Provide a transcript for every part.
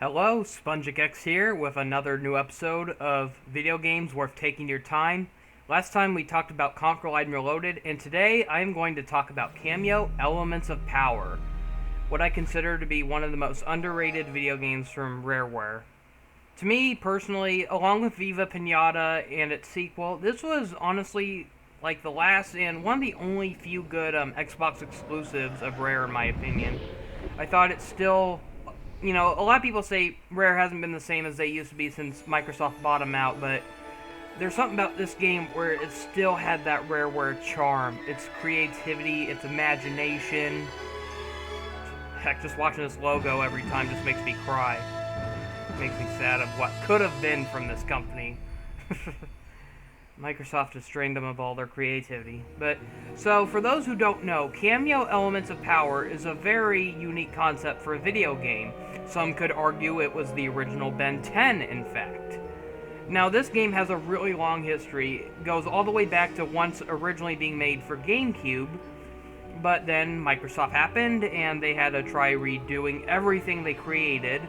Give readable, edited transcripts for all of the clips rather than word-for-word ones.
Hello, SpongeX here with another new episode of Video Games Worth Taking Your Time. Last time we talked about Conquer Light Reloaded, and today I am going to talk about Kameo Elements of Power, what I consider to be one of the most underrated video games from Rareware. To me, personally, along with Viva Pinata and its sequel, this was honestly like the last and one of the only few good Xbox exclusives of Rare in my opinion. I thought it still, a lot of people say Rare hasn't been the same as they used to be since Microsoft bought them out, but there's something about this game where it still had that Rareware charm, its creativity, its imagination. Heck, just watching this logo every time just makes me cry. It makes me sad of what could have been from this company. Microsoft has drained them of all their creativity. So for those who don't know, Kameo Elements of Power is a very unique concept for a video game. Some could argue it was the original Ben 10, in fact. Now, this game has a really long history. It goes all the way back to once originally being made for GameCube, but then Microsoft happened, and they had to try redoing everything they created.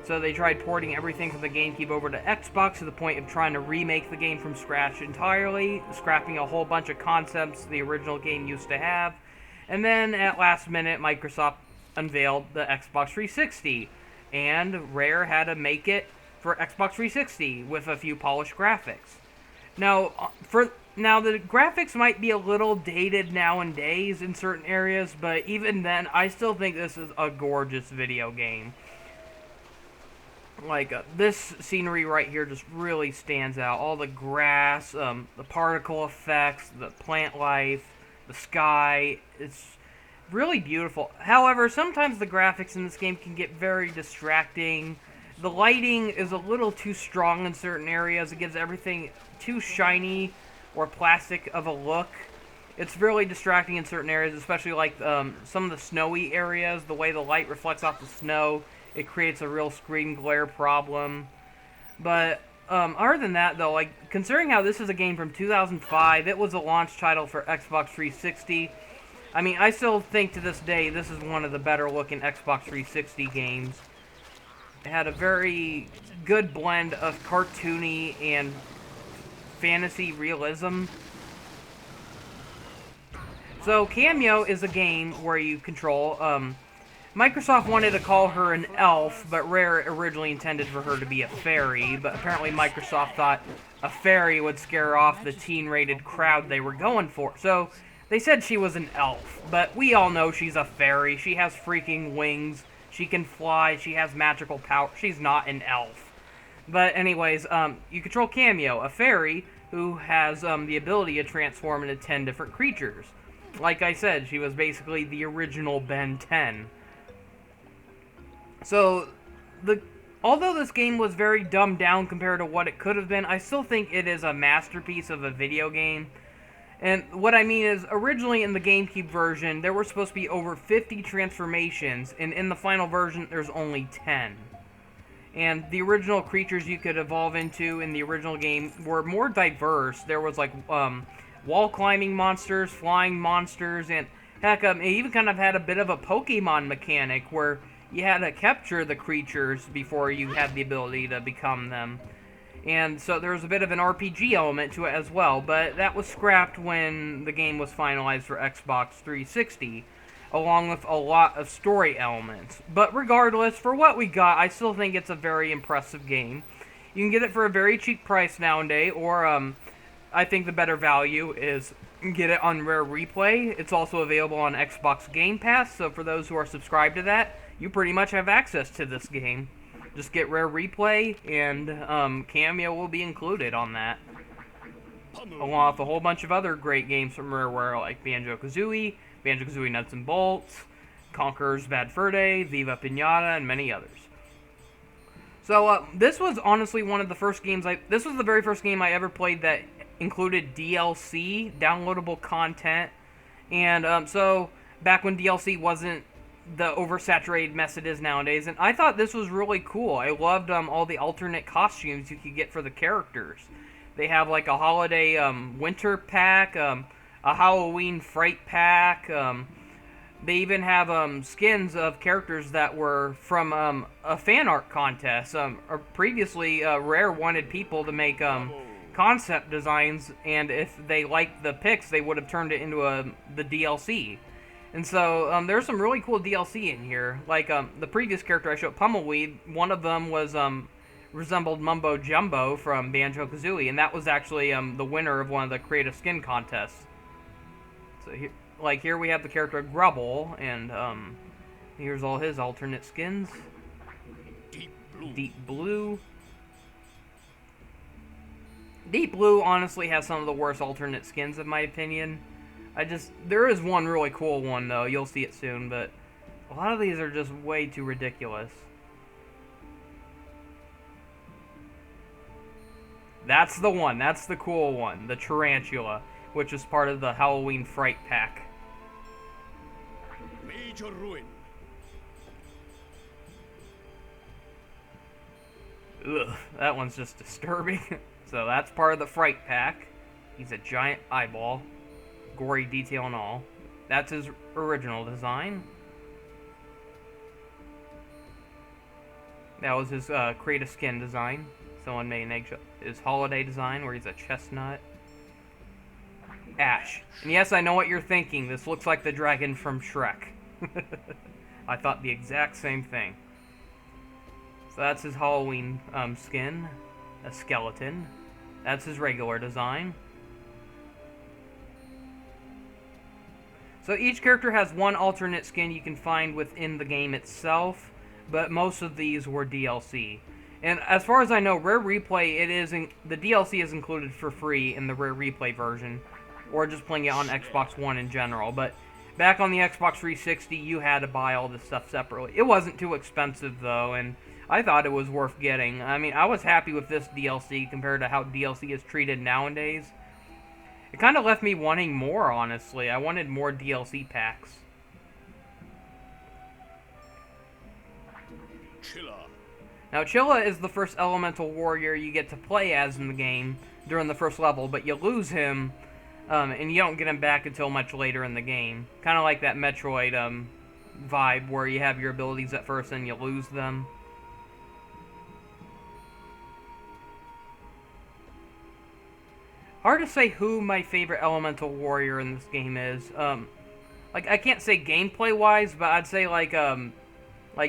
So they tried porting everything from the GameCube over to Xbox to the point of trying to remake the game from scratch entirely, scrapping a whole bunch of concepts the original game used to have. And then at last minute, Microsoft unveiled the Xbox 360, and Rare had to make it for Xbox 360 with a few polished graphics. Now, the graphics might be a little dated nowadays in certain areas, but even then, I still think this is a gorgeous video game. This scenery right here just really stands out. All the grass, the particle effects, the plant life, the sky. It's really beautiful. However, sometimes the graphics in this game can get very distracting. The lighting is a little too strong in certain areas. It gives everything too shiny or plastic of a look. It's really distracting in certain areas, especially like some of the snowy areas. The way the light reflects off the snow, it creates a real screen glare problem. But other than that, though, considering how this is a game from 2005, it was a launch title for Xbox 360. I mean, I still think to this day this is one of the better looking Xbox 360 games. It had a very good blend of cartoony and fantasy realism. So, Kameo is a game where you control, Microsoft wanted to call her an elf, but Rare originally intended for her to be a fairy, but apparently Microsoft thought a fairy would scare off the teen-rated crowd they were going for. So, they said she was an elf, but we all know she's a fairy. She has freaking wings, she can fly, she has magical power. She's not an elf. But anyways, you control Kameo, a fairy who has the ability to transform into 10 different creatures. Like I said, she was basically the original Ben 10. So, although this game was very dumbed down compared to what it could have been, I still think it is a masterpiece of a video game. And what I mean is, originally in the GameCube version, there were supposed to be over 50 transformations, and in the final version, there's only 10. And the original creatures you could evolve into in the original game were more diverse. There was wall-climbing monsters, flying monsters, and heck, it even kind of had a bit of a Pokemon mechanic where you had to capture the creatures before you had the ability to become them. And so there was a bit of an RPG element to it as well, but that was scrapped when the game was finalized for Xbox 360, along with a lot of story elements. But regardless, for what we got, I still think it's a very impressive game. You can get it for a very cheap price nowadays, or I think the better value is get it on Rare Replay. It's also available on Xbox Game Pass, so for those who are subscribed to that, you pretty much have access to this game. Just get Rare Replay, and Kameo will be included on that. Along with a whole bunch of other great games from Rareware, like Banjo-Kazooie, Banjo-Kazooie Nuts and Bolts, Conker's Bad Fur Day, Viva Pinata, and many others. So, this was honestly one of the first games this was the very first game I ever played that included DLC, downloadable content, and so back when DLC wasn't the oversaturated mess it is nowadays, and I thought this was really cool. I loved all the alternate costumes you could get for the characters. They have like a holiday winter pack, a Halloween fright pack, They even have skins of characters that were from a fan art contest. Or previously, Rare wanted people to make concept designs, and if they liked the pics, they would have turned it into the DLC. And so there's some really cool DLC in here. Like the previous character I showed, Pummelweed, one of them was resembled Mumbo Jumbo from Banjo-Kazooie, and that was actually the winner of one of the creative skin contests. So here we have the character Grubble, and here's all his alternate skins. Deep Blue. Deep Blue honestly has some of the worst alternate skins in my opinion. There is one really cool one though, you'll see it soon, but a lot of these are just way too ridiculous. That's the one, that's the cool one, the Tarantula, which is part of the Halloween Fright Pack. Major ruin. Ugh, that one's just disturbing. So that's part of the Fright Pack. He's a giant eyeball. Gory detail and all. That's his original design. That was his creative skin design. Someone made an eggshell. His holiday design, where he's a chestnut. Ash. And yes, I know what you're thinking. This looks like the dragon from Shrek. I thought the exact same thing. So that's his Halloween skin. A skeleton. That's his regular design. So each character has one alternate skin you can find within the game itself, but most of these were DLC. And as far as I know, Rare Replay, the DLC is included for free in the Rare Replay version, or just playing it on Xbox One in general. But back on the Xbox 360, you had to buy all this stuff separately. It wasn't too expensive though, and I thought it was worth getting. I mean, I was happy with this DLC compared to how DLC is treated nowadays. It kind of left me wanting more, honestly. I wanted more DLC packs. Chilla. Now, Chilla is the first elemental warrior you get to play as in the game during the first level, but you lose him, and you don't get him back until much later in the game. Kind of like that Metroid vibe, where you have your abilities at first and you lose them. Hard to say who my favorite elemental warrior in this game is. Like, I can't say gameplay-wise, but I'd say, like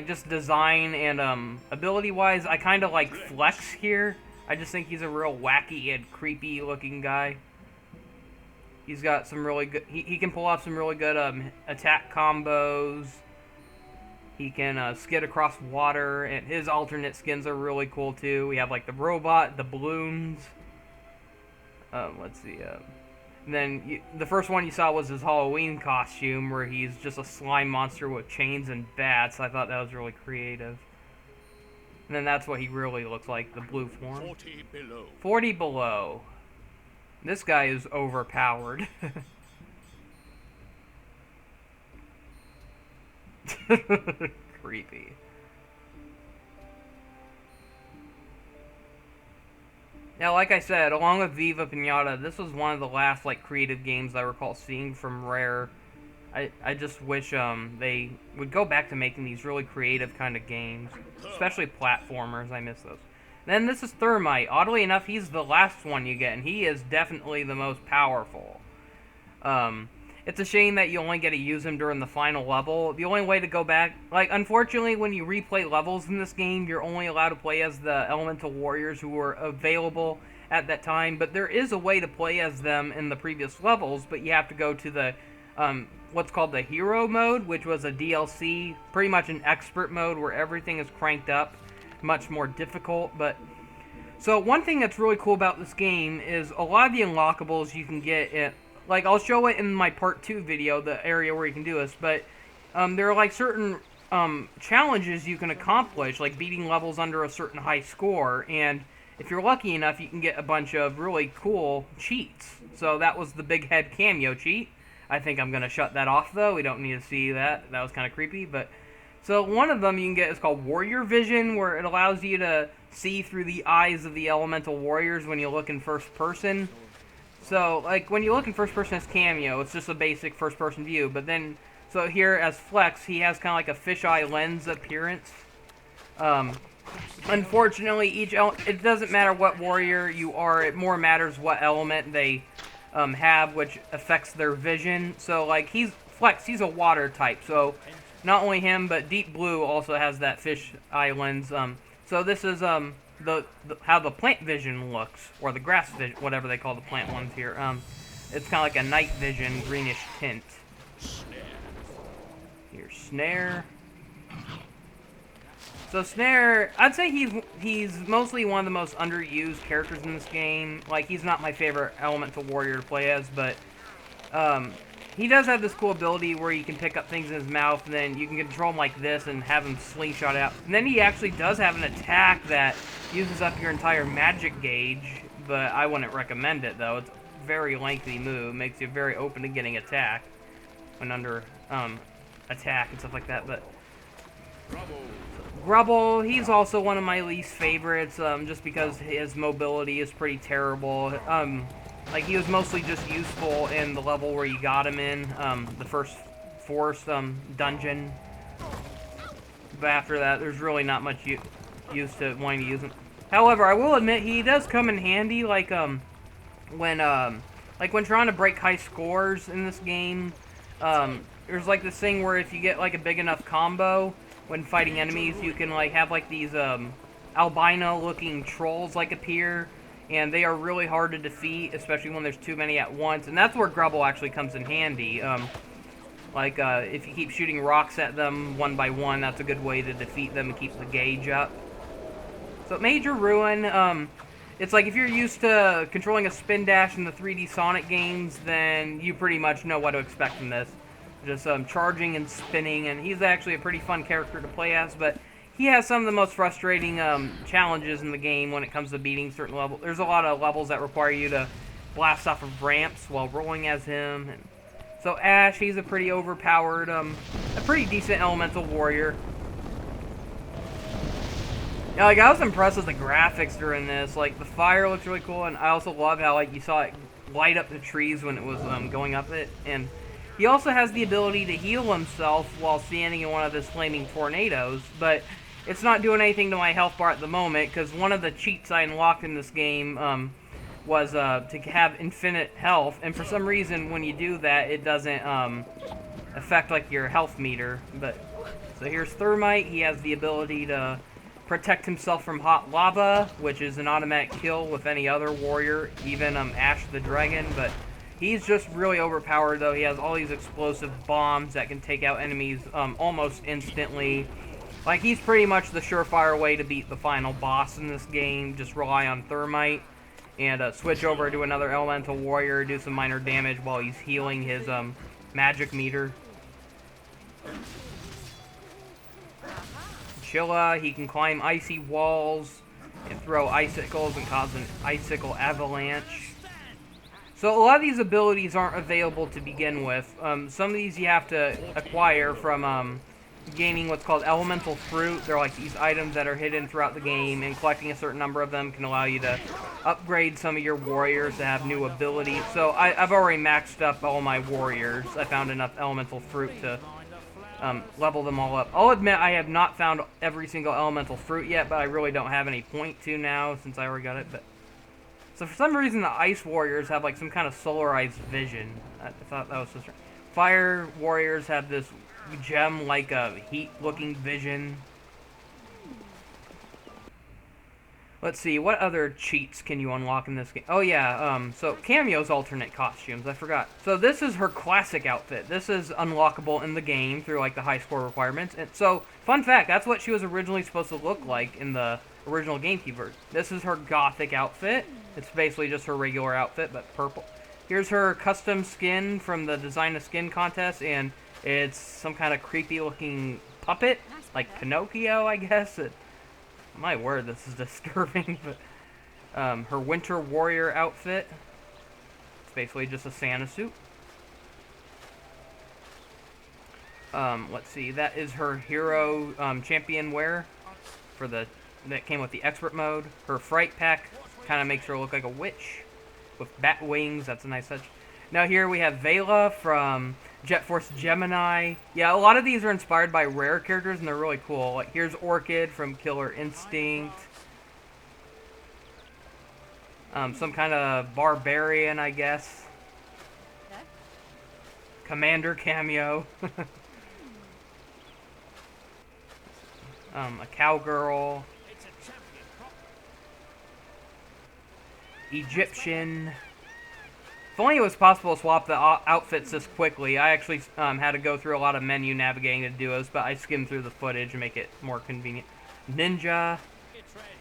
just design and, ability-wise, I kind of like Flex here. I just think he's a real wacky and creepy-looking guy. He's got some really good... He can pull off some really good, attack combos. He can, skid across water, and his alternate skins are really cool, too. We have, like, the robot, the balloons... let's see, and then the first one you saw was his Halloween costume, where he's just a slime monster with chains and bats. I thought that was really creative. And then that's what he really looks like, the blue form. 40 below. 40 below. This guy is overpowered. Creepy. Now, like I said, along with Viva Pinata, this was one of the last, like, creative games I recall seeing from Rare. I just wish, they would go back to making these really creative kind of games. Especially platformers, I miss those. Then this is Thermite. Oddly enough, he's the last one you get, and he is definitely the most powerful. It's a shame that you only get to use him during the final level. The only way to go back... Like, unfortunately, when you replay levels in this game, you're only allowed to play as the Elemental Warriors who were available at that time. But there is a way to play as them in the previous levels, but you have to go to the... what's called the Hero Mode, which was a DLC. Pretty much an Expert Mode where everything is cranked up. Much more difficult, but... So, one thing that's really cool about this game is a lot of the unlockables you can get in... Like, I'll show it in my part 2 video, the area where you can do this, but there are, like, certain challenges you can accomplish, like beating levels under a certain high score, and if you're lucky enough, you can get a bunch of really cool cheats. So that was the Big Head Kameo cheat. I think I'm going to shut that off, though. We don't need to see that. That was kind of creepy, but... So one of them you can get is called Warrior Vision, where it allows you to see through the eyes of the Elemental Warriors when you look in first person. So, like, when you look in first person as Kameo, it's just a basic first-person view, but then So here as Flex, he has kind of like a fisheye lens appearance. Unfortunately, it doesn't matter what warrior you are. It more matters what element they have, which affects their vision. So like Flex, he's a water type. So not only him, but Deep Blue also has that fish eye lens. So this is how the plant vision looks, or the grass vision, whatever they call the plant ones here. It's kind of like a night vision, greenish tint. Here's Snare. So Snare, I'd say he's mostly one of the most underused characters in this game. Like, he's not my favorite elemental warrior to play as, but he does have this cool ability where you can pick up things in his mouth, and then you can control him like this and have him slingshot out. And then he actually does have an attack that uses up your entire magic gauge, but I wouldn't recommend it, though. It's a very lengthy move, makes you very open to getting attack when under attack and stuff like that, but Grubble, he's also one of my least favorites, just because his mobility is pretty terrible. Like, he was mostly just useful in the level where you got him in, the first forest dungeon. But after that, there's really not much use to wanting to use him. However, I will admit, he does come in handy, like, when trying to break high scores in this game. There's, like, this thing where if you get, like, a big enough combo when fighting enemies, you can, like, have, like, these, albino-looking trolls, like, appear, and they are really hard to defeat, especially when there's too many at once, and that's where Grubble actually comes in handy. If you keep shooting rocks at them one by one, that's a good way to defeat them and keep the gauge up. So, Major Ruin, it's like if you're used to controlling a spin dash in the 3D Sonic games, then you pretty much know what to expect from this. Just charging and spinning, and he's actually a pretty fun character to play as, but he has some of the most frustrating challenges in the game when it comes to beating certain levels. There's a lot of levels that require you to blast off of ramps while rolling as him. And so Ash, he's a pretty overpowered, a pretty decent elemental warrior. Yeah, like, I was impressed with the graphics during this. Like, the fire looks really cool, and I also love how, like, you saw it light up the trees when it was going up it, and he also has the ability to heal himself while standing in one of his flaming tornadoes, but it's not doing anything to my health bar at the moment, because one of the cheats I unlocked in this game was to have infinite health, and for some reason, when you do that, it doesn't affect, like, your health meter. But so here's Thermite. He has the ability to protect himself from hot lava, which is an automatic kill with any other warrior, even Ash the Dragon, but he's just really overpowered, though. He has all these explosive bombs that can take out enemies almost instantly. Like, he's pretty much the surefire way to beat the final boss in this game. Just rely on Thermite and switch over to another elemental warrior, do some minor damage while he's healing his magic meter. Chilla, he can climb icy walls and throw icicles and cause an icicle avalanche. So a lot of these abilities aren't available to begin with. Some of these you have to acquire from gaining what's called elemental fruit. They're like these items that are hidden throughout the game, and collecting a certain number of them can allow you to upgrade some of your warriors to have new abilities. So I've already maxed up all my warriors. I found enough elemental fruit to level them all up. I'll admit I have not found every single elemental fruit yet, but I really don't have any point to now since I already got it. But so for some reason the ice warriors have like some kind of solarized vision. I thought that was just... Fire warriors have this gem like a heat looking vision. Let's see, what other cheats can you unlock in this game? Oh yeah, so Kameo's alternate costumes, I forgot. So this is her classic outfit. This is unlockable in the game through like the high score requirements. And so, fun fact, that's what she was originally supposed to look like in the original GameCube version. This is her gothic outfit. It's basically just her regular outfit, but purple. Here's her custom skin from the Design a Skin contest, and it's some kind of creepy looking puppet, like Pinocchio, I guess. My word, this is disturbing, but her Winter Warrior outfit, it's basically just a Santa suit. Let's see, that is her Hero Champion wear that came with the Expert mode. Her Fright Pack kind of makes her look like a witch with bat wings. That's a nice touch. Now here we have Vela from Jet Force Gemini. Yeah, a lot of these are inspired by rare characters, and they're really cool. Like, here's Orchid from Killer Instinct. Some kind of barbarian, I guess. Commander Kameo. A cowgirl. Egyptian. If only it was possible to swap the outfits this quickly. I actually had to go through a lot of menu navigating to do this, but I skimmed through the footage and make it more convenient. Ninja.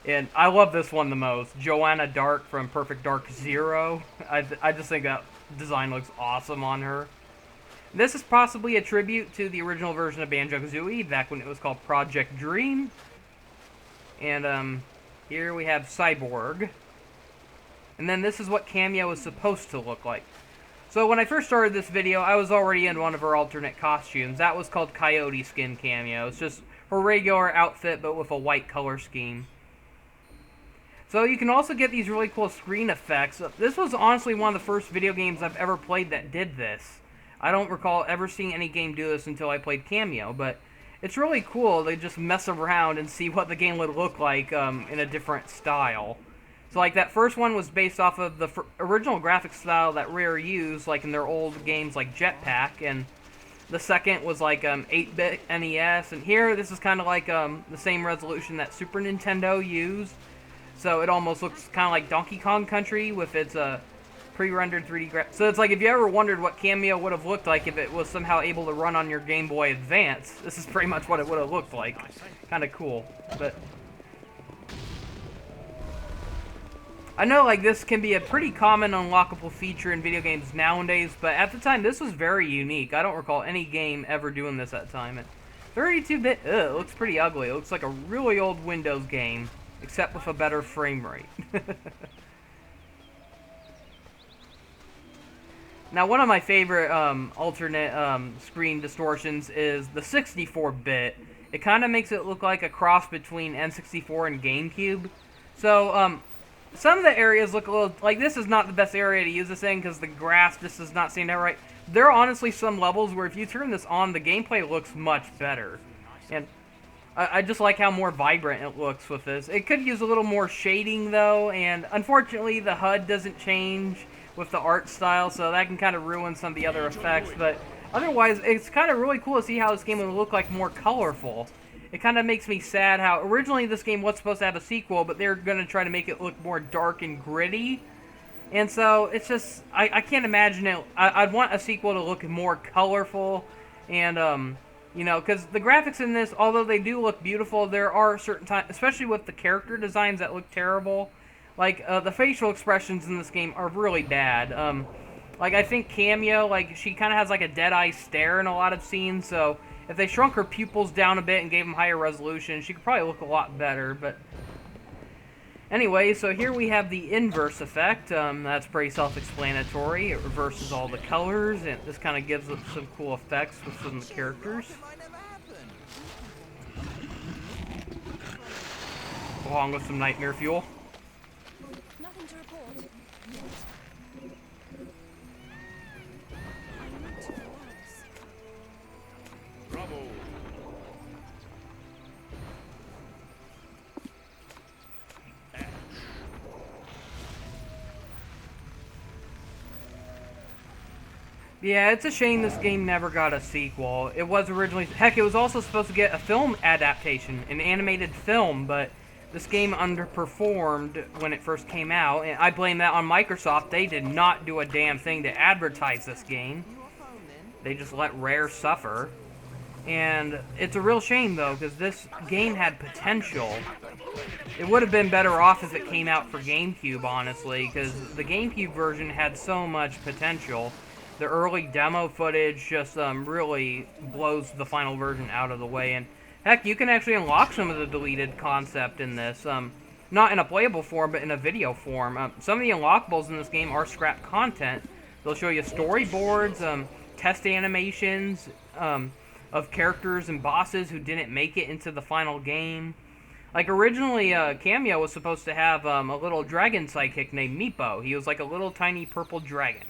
And I love this one the most. Joanna Dark from Perfect Dark Zero. I just think that design looks awesome on her. This is possibly a tribute to the original version of Banjo-Kazooie, back when it was called Project Dream. And here we have Cyborg. And then this is what Kameo is supposed to look like. So when I first started this video, I was already in one of her alternate costumes. That was called Coyote Skin Kameo. It's just her regular outfit, but with a white color scheme. So you can also get these really cool screen effects. This was honestly one of the first video games I've ever played that did this. I don't recall ever seeing any game do this until I played Kameo, but it's really cool to just mess around and see what the game would look like in a different style. So, like, that first one was based off of the original graphic style that Rare used, like, in their old games like Jetpack, and the second was, like, 8-bit NES, and here, this is kind of like the same resolution that Super Nintendo used, so it almost looks kind of like Donkey Kong Country with its pre-rendered 3D graphics. So it's like, if you ever wondered what Kameo would have looked like if it was somehow able to run on your Game Boy Advance, this is pretty much what it would have looked like. Kind of cool, but I know, like, this can be a pretty common unlockable feature in video games nowadays, but at the time, this was very unique. I don't recall any game ever doing this at the time. 32-bit, it looks pretty ugly. It looks like a really old Windows game, except with a better frame rate. Now, one of my favorite alternate screen distortions is the 64-bit. It kind of makes it look like a cross between N64 and GameCube. So, some of the areas look a little, like, this is not the best area to use this in because the grass just does not seem that right. There are honestly some levels where if you turn this on, the gameplay looks much better. And I just like how more vibrant it looks with this. It could use a little more shading, though, and unfortunately the HUD doesn't change with the art style, so that can kind of ruin some of the other effects. But otherwise, it's kind of really cool to see how this game would look like more colorful. It kind of makes me sad how originally this game was supposed to have a sequel, but they're going to try to make it look more dark and gritty. And so it's just, I can't imagine it. I'd want a sequel to look more colorful. And, you know, because the graphics in this, although they do look beautiful, there are certain times, especially with the character designs, that look terrible. Like, the facial expressions in this game are really bad. Like, I think Kameo, like, she kind of has, like, a dead-eye stare in a lot of scenes, so if they shrunk her pupils down a bit and gave them higher resolution, she could probably look a lot better, but anyway, so here we have the inverse effect. That's pretty self-explanatory. It reverses all the colors, and this kind of gives us some cool effects with some of the characters. Along with some nightmare fuel. Nothing to report. Bravo. Yeah, it's a shame this game never got a sequel. It was originally... Heck, it was also supposed to get a film adaptation, an animated film, but this game underperformed when it first came out, and I blame that on Microsoft. They did not do a damn thing to advertise this game. They just let Rare suffer. And it's a real shame, though, because this game had potential. It would have been better off if it came out for GameCube, honestly, because the GameCube version had so much potential. The early demo footage just really blows the final version out of the way. And heck, you can actually unlock some of the deleted concept in this. Not in a playable form, but in a video form. Some of the unlockables in this game are scrap content. They'll show you storyboards, test animations of characters and bosses who didn't make it into the final game. Like, originally, Kameo was supposed to have a little dragon sidekick named Meepo. He was like a little tiny purple dragon.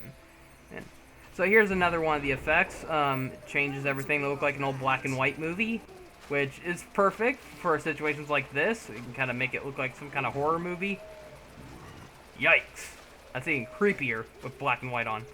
So here's another one of the effects. It changes everything to look like an old black and white movie, which is perfect for situations like this. You can kind of make it look like some kind of horror movie. Yikes. That's even creepier with black and white on.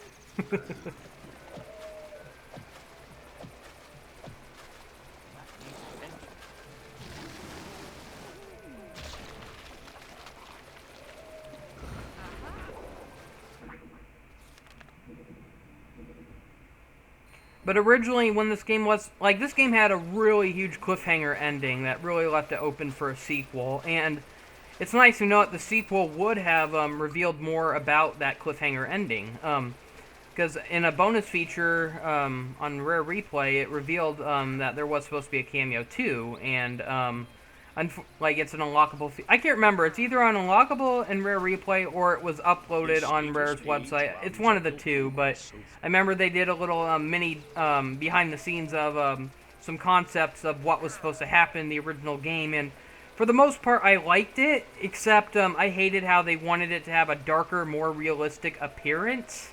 But originally, when this game was... Like, this game had a really huge cliffhanger ending that really left it open for a sequel. And it's nice to know that the sequel would have revealed more about that cliffhanger ending. Because in a bonus feature on Rare Replay, it revealed that there was supposed to be a cameo too. And, like, it's an unlockable... I can't remember. It's either on unlockable in Rare Replay or it was uploaded on Rare's website. It's one of the two, but I remember they did a little mini behind the scenes of some concepts of what was supposed to happen in the original game. And for the most part, I liked it, except I hated how they wanted it to have a darker, more realistic appearance.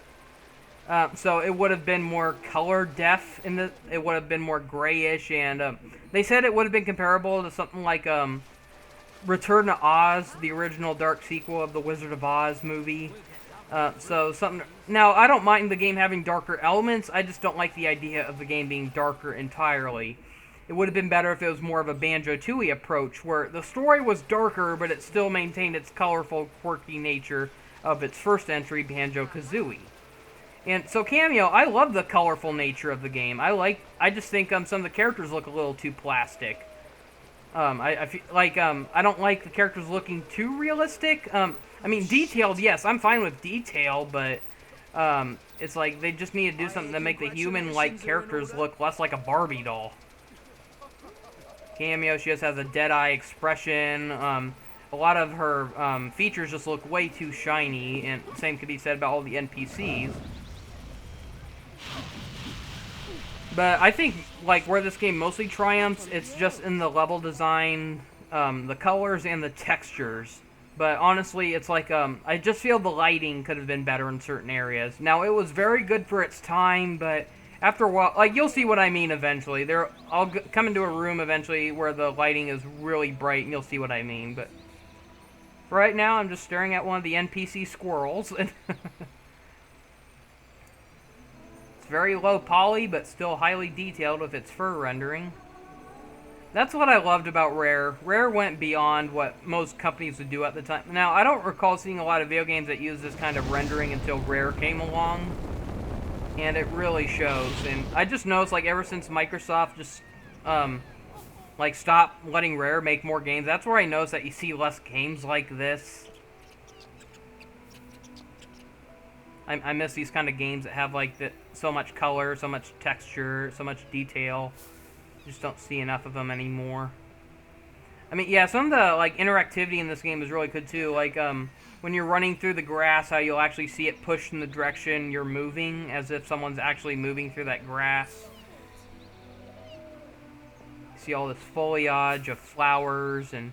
So it would have been more color def it would have been more grayish, and they said it would have been comparable to something like Return to Oz, the original dark sequel of the Wizard of Oz movie. So something. Now I don't mind the game having darker elements. I just don't like the idea of the game being darker entirely. It would have been better if it was more of a Banjo-Tooie approach, where the story was darker, but it still maintained its colorful, quirky nature of its first entry, Banjo-Kazooie. And so Kameo, I love the colorful nature of the game. I just think some of the characters look a little too plastic. I feel like I don't like the characters looking too realistic. I mean, detailed, yes, I'm fine with detail, but it's like they just need to do something to make the human-like characters look less like a Barbie doll. Kameo, she just has a dead-eye expression. A lot of her features just look way too shiny, and the same could be said about all the NPCs. But I think, like, where this game mostly triumphs, it's just in the level design, the colors, and the textures. But honestly, it's like, I just feel the lighting could have been better in certain areas. Now, it was very good for its time, but after a while, like, you'll see what I mean eventually. I'll come into a room eventually where the lighting is really bright, and you'll see what I mean. But right now, I'm just staring at one of the NPC squirrels. Very low poly, but still highly detailed with its fur rendering. That's what I loved about Rare. Rare went beyond what most companies would do at the time. Now, I don't recall seeing a lot of video games that use this kind of rendering until Rare came along. And it really shows. And I just noticed, like, ever since Microsoft just, like, stopped letting Rare make more games, that's where I noticed that you see less games like this. I miss these kind of games that have, like, so much color, so much texture, so much detail. Just don't see enough of them anymore. I mean, yeah, some of the, like, interactivity in this game is really good, too. Like, when you're running through the grass, how you'll actually see it push in the direction you're moving, as if someone's actually moving through that grass. You see all this foliage of flowers and...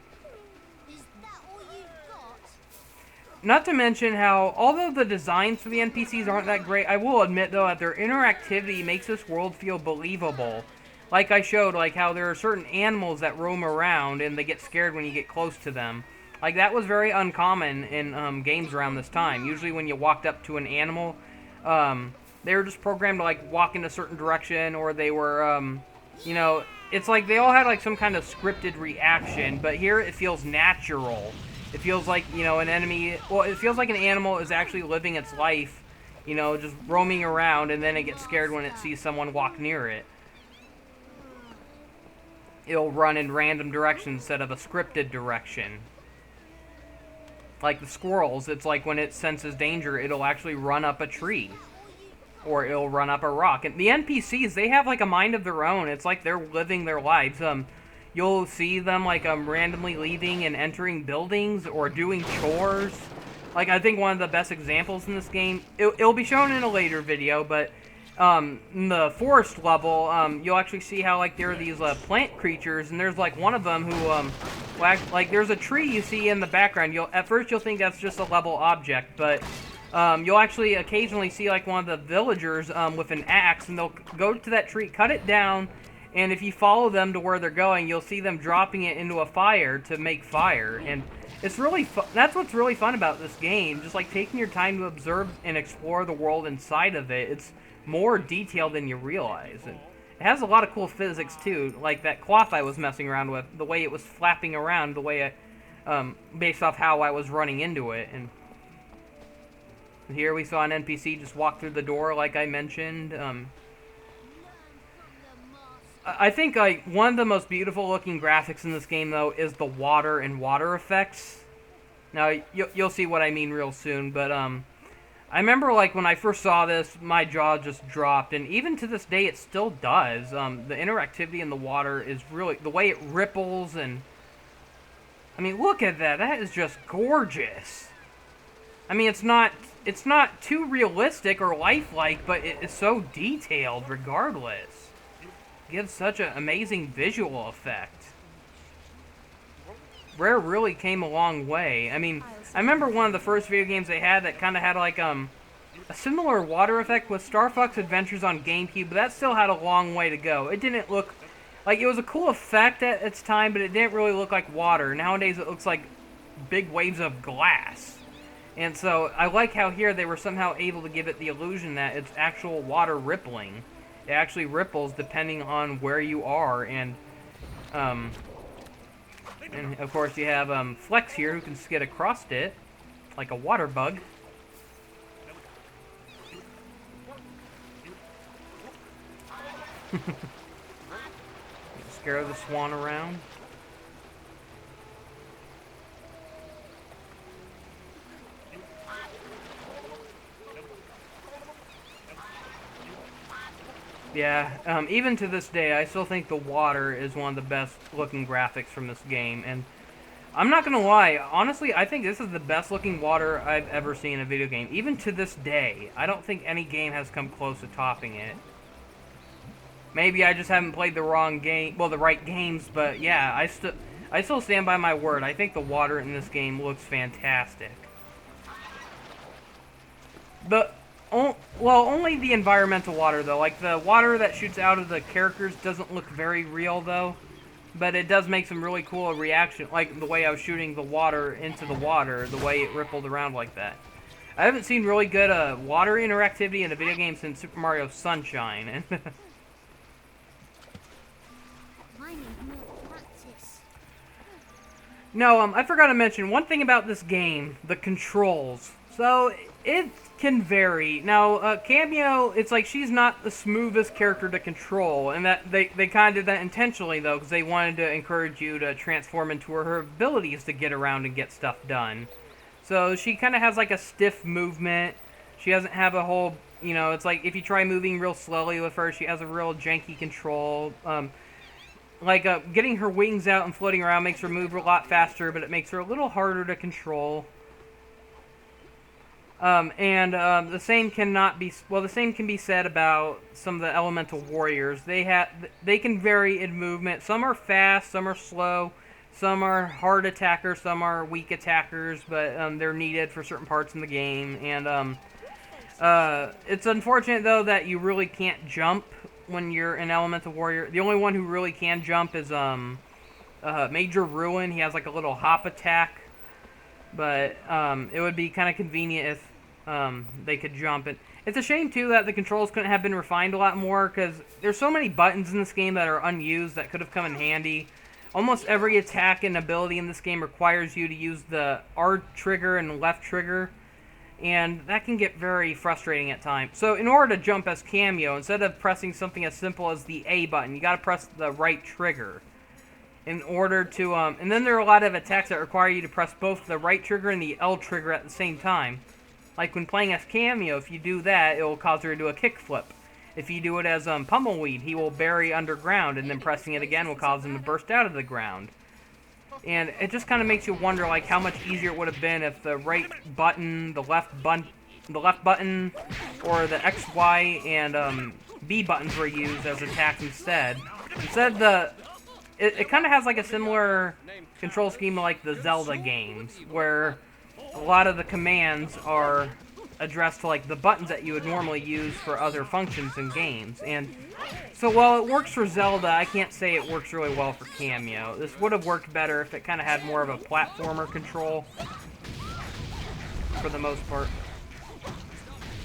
Not to mention how, although the designs for the NPCs aren't that great, I will admit, though, that their interactivity makes this world feel believable. Like I showed, like how there are certain animals that roam around and they get scared when you get close to them. Like, that was very uncommon in games around this time. Usually when you walked up to an animal, they were just programmed to, like, walk in a certain direction, or they were, you know, it's like they all had, like, some kind of scripted reaction, but here it feels natural. It feels like, you know, an enemy... Well, it feels like an animal is actually living its life, you know, just roaming around, and then it gets scared when it sees someone walk near it. It'll run in random directions instead of a scripted direction. Like the squirrels, it's like when it senses danger, it'll actually run up a tree. Or it'll run up a rock. And the NPCs, they have, like, a mind of their own. It's like they're living their lives. You'll see them, like, randomly leaving and entering buildings or doing chores. Like, I think one of the best examples in this game, it'll be shown in a later video, but in the forest level, you'll actually see how, like, there are these plant creatures, and there's, like, one of them who, like, there's a tree you see in the background. At first you'll think that's just a level object, but you'll actually occasionally see like one of the villagers with an axe, and they'll go to that tree, cut it down, and if you follow them to where they're going, you'll see them dropping it into a fire to make fire. And it's really that's what's really fun about this game, just like taking your time to observe and explore the world inside of it. It's more detailed than you realize. And it has a lot of cool physics too, like that cloth I was messing around with, the way it was flapping around, the way based off how I was running into it. And here we saw an NPC just walk through the door, like I mentioned. I think like one of the most beautiful looking graphics in this game, though, is the water and water effects. Now you'll see what I mean real soon, but I remember like when I first saw this, my jaw just dropped, and even to this day, it still does. The interactivity in the water is really the way it ripples, and I mean, look at that. That is just gorgeous. I mean, it's not too realistic or lifelike, but it's so detailed regardless. It gives such an amazing visual effect. Rare really came a long way. I mean, I remember one of the first video games they had that kind of had like a similar water effect with Star Fox Adventures on GameCube, but that still had a long way to go. It didn't look like, it was a cool effect at its time, but it didn't really look like water. Nowadays it looks like big waves of glass. And so I like how here they were somehow able to give it the illusion that it's actual water rippling. It actually ripples depending on where you are, and of course you have Flex here who can skid across it like a water bug. Scare the swan around. Yeah, even to this day, I still think the water is one of the best looking graphics from this game, and I'm not gonna lie, honestly, I think this is the best looking water I've ever seen in a video game. Even to this day, I don't think any game has come close to topping it. Maybe I just haven't played the wrong game, well, the right games, but yeah, I still stand by my word. I think the water in this game looks fantastic. Well, only the environmental water, though. Like, the water that shoots out of the characters doesn't look very real, though. But it does make some really cool reaction, like the way I was shooting the water into the water, the way it rippled around like that. I haven't seen really good water interactivity in a video game since Super Mario Sunshine. I need more practice. No, I forgot to mention one thing about this game, the controls. So, it can vary. Now, Kameo, it's like she's not the smoothest character to control, and that they kind of did that intentionally, though, because they wanted to encourage you to transform into her abilities to get around and get stuff done. So she kind of has like a stiff movement. She doesn't have a whole, you know, it's like if you try moving real slowly with her, she has a real janky control. Getting her wings out and floating around makes her move a lot faster, but it makes her a little harder to control. The same the same can be said about some of the elemental warriors. They can vary in movement. Some are fast, some are slow, some are hard attackers, some are weak attackers, but they're needed for certain parts in the game. And it's unfortunate though that you really can't jump when you're an elemental warrior. The only one who really can jump is Major Ruin. He has like a little hop attack. But it would be kind of convenient if they could jump. And it's a shame, too, that the controls couldn't have been refined a lot more, because there's so many buttons in this game that are unused that could have come in handy. Almost every attack and ability in this game requires you to use the R trigger and left trigger, and that can get very frustrating at times. So in order to jump as Kameo, instead of pressing something as simple as the A button, you gotta press the right trigger. In order to, and then there are a lot of attacks that require you to press both the right trigger and the L trigger at the same time. Like when playing as Kameo, if you do that, it will cause her to do a kickflip. If you do it as Pummleweed, he will bury underground, and then pressing it again will cause him to burst out of the ground. And it just kind of makes you wonder, like, how much easier it would have been if the right button, the left button, or the X, Y, and B buttons were used as attacks instead. Instead, It kind of has like a similar control scheme like the Zelda games, where a lot of the commands are addressed to like the buttons that you would normally use for other functions in games. And so while it works for Zelda, I can't say it works really well for Kameo. This would have worked better if it kind of had more of a platformer control for the most part.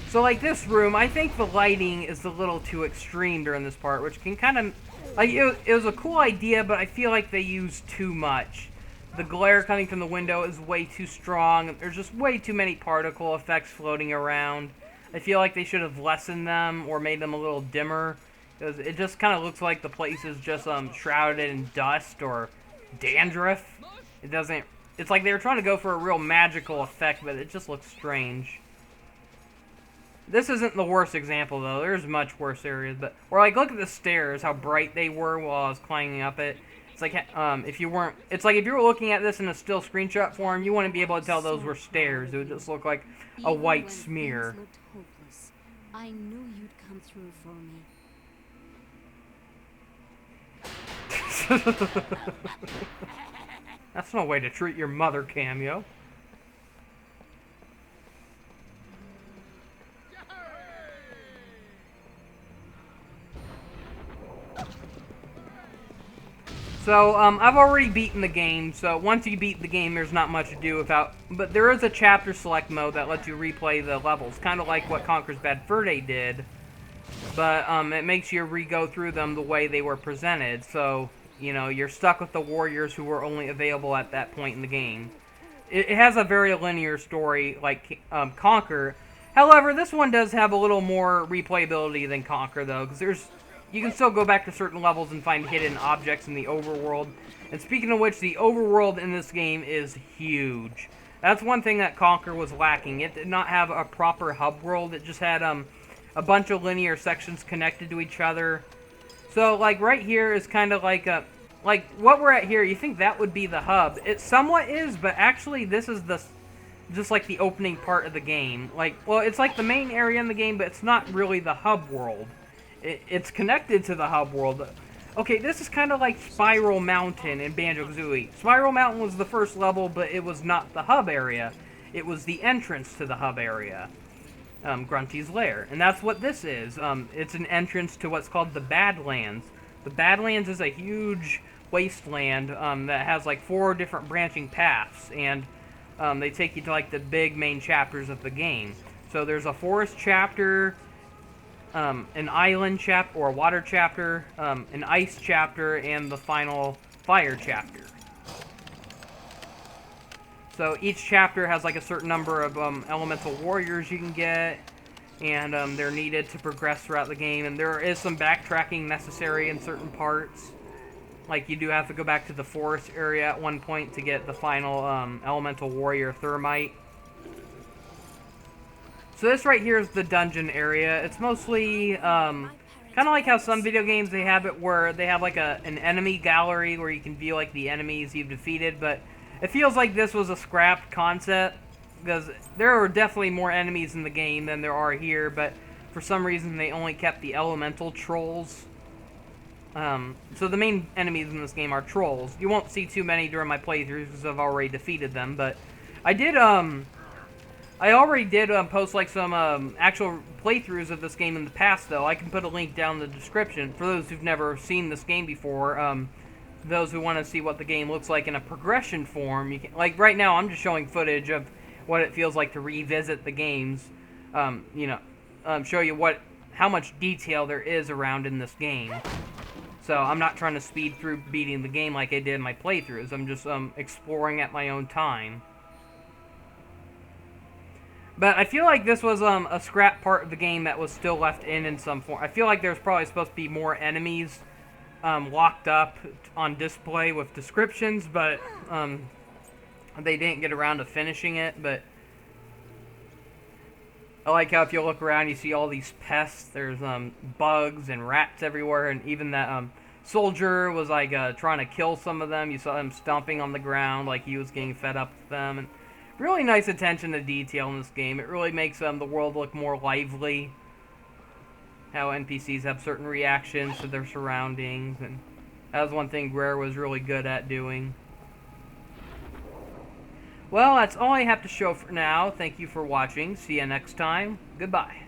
So like this room, I think the lighting is a little too extreme during this part, which can kind of, like, it was a cool idea, but I feel like they used too much. The glare coming from the window is way too strong. There's just way too many particle effects floating around. I feel like they should have lessened them or made them a little dimmer, because it just kind of looks like the place is just shrouded in dust or dandruff. It doesn't, it's like they were trying to go for a real magical effect, but it just looks strange. This isn't the worst example, though. There's much worse areas, but... Or, like, look at the stairs, how bright they were while I was climbing up it. It's like, if you weren't... It's like if you were looking at this in a still screenshot form, you wouldn't be able to tell those were stairs. It would just look like a white smear. Hopeless, I knew you'd come through for me. That's no way to treat your mother, Kameo. So, I've already beaten the game, so once you beat the game, there's not much to do without... But there is a chapter select mode that lets you replay the levels, kind of like what Conker's Bad Fur Day did, but it makes you re-go through them the way they were presented, so, you know, you're stuck with the warriors who were only available at that point in the game. It has a very linear story, like Conker. However, this one does have a little more replayability than Conker, though, because you can still go back to certain levels and find hidden objects in the overworld. And speaking of which, the overworld in this game is huge. That's one thing that Conker was lacking. It did not have a proper hub world. It just had a bunch of linear sections connected to each other. So, like, right here is kind of like a... Like, what we're at here, you think that would be the hub. It somewhat is, but actually this is just like the opening part of the game. Like, well, it's like the main area in the game, but it's not really the hub world. It's connected to the hub world. Okay, this is kind of like Spiral Mountain in Banjo-Kazooie. Spiral Mountain was the first level, but it was not the hub area. It was the entrance to the hub area, Grunty's Lair. And that's what this is. It's an entrance to what's called the Badlands. The Badlands is a huge wasteland that has like 4 different branching paths, and they take you to like the big main chapters of the game. So there's a forest chapter, an island chapter, or a water chapter, an ice chapter, and the final fire chapter. So each chapter has like a certain number of elemental warriors you can get, and they're needed to progress throughout the game, and there is some backtracking necessary in certain parts. Like, you do have to go back to the forest area at one point to get the final elemental warrior, Thermite. So this right here is the dungeon area. It's mostly, kind of like how some video games, they have it where they have like an enemy gallery where you can view like the enemies you've defeated, but it feels like this was a scrapped concept, because there are definitely more enemies in the game than there are here, but for some reason they only kept the elemental trolls. So the main enemies in this game are trolls. You won't see too many during my playthroughs because I've already defeated them, but I already did post like some actual playthroughs of this game in the past, though. I can put a link down in the description for those who've never seen this game before. Those who want to see what the game looks like in a progression form. You can, like right now, I'm just showing footage of what it feels like to revisit the games. Show you how much detail there is around in this game. So I'm not trying to speed through beating the game like I did in my playthroughs. I'm just exploring at my own time. But I feel like this was a scrap part of the game that was still left in some form. I feel like there's probably supposed to be more enemies locked up on display with descriptions, but they didn't get around to finishing it. But I like how if you look around, you see all these pests. There's bugs and rats everywhere, and even that soldier was like trying to kill some of them. You saw him stomping on the ground like he was getting fed up with them. And really nice attention to detail in this game. It really makes the world look more lively. How NPCs have certain reactions to their surroundings, and that was one thing Rare was really good at doing. Well, that's all I have to show for now. Thank you for watching. See you next time. Goodbye.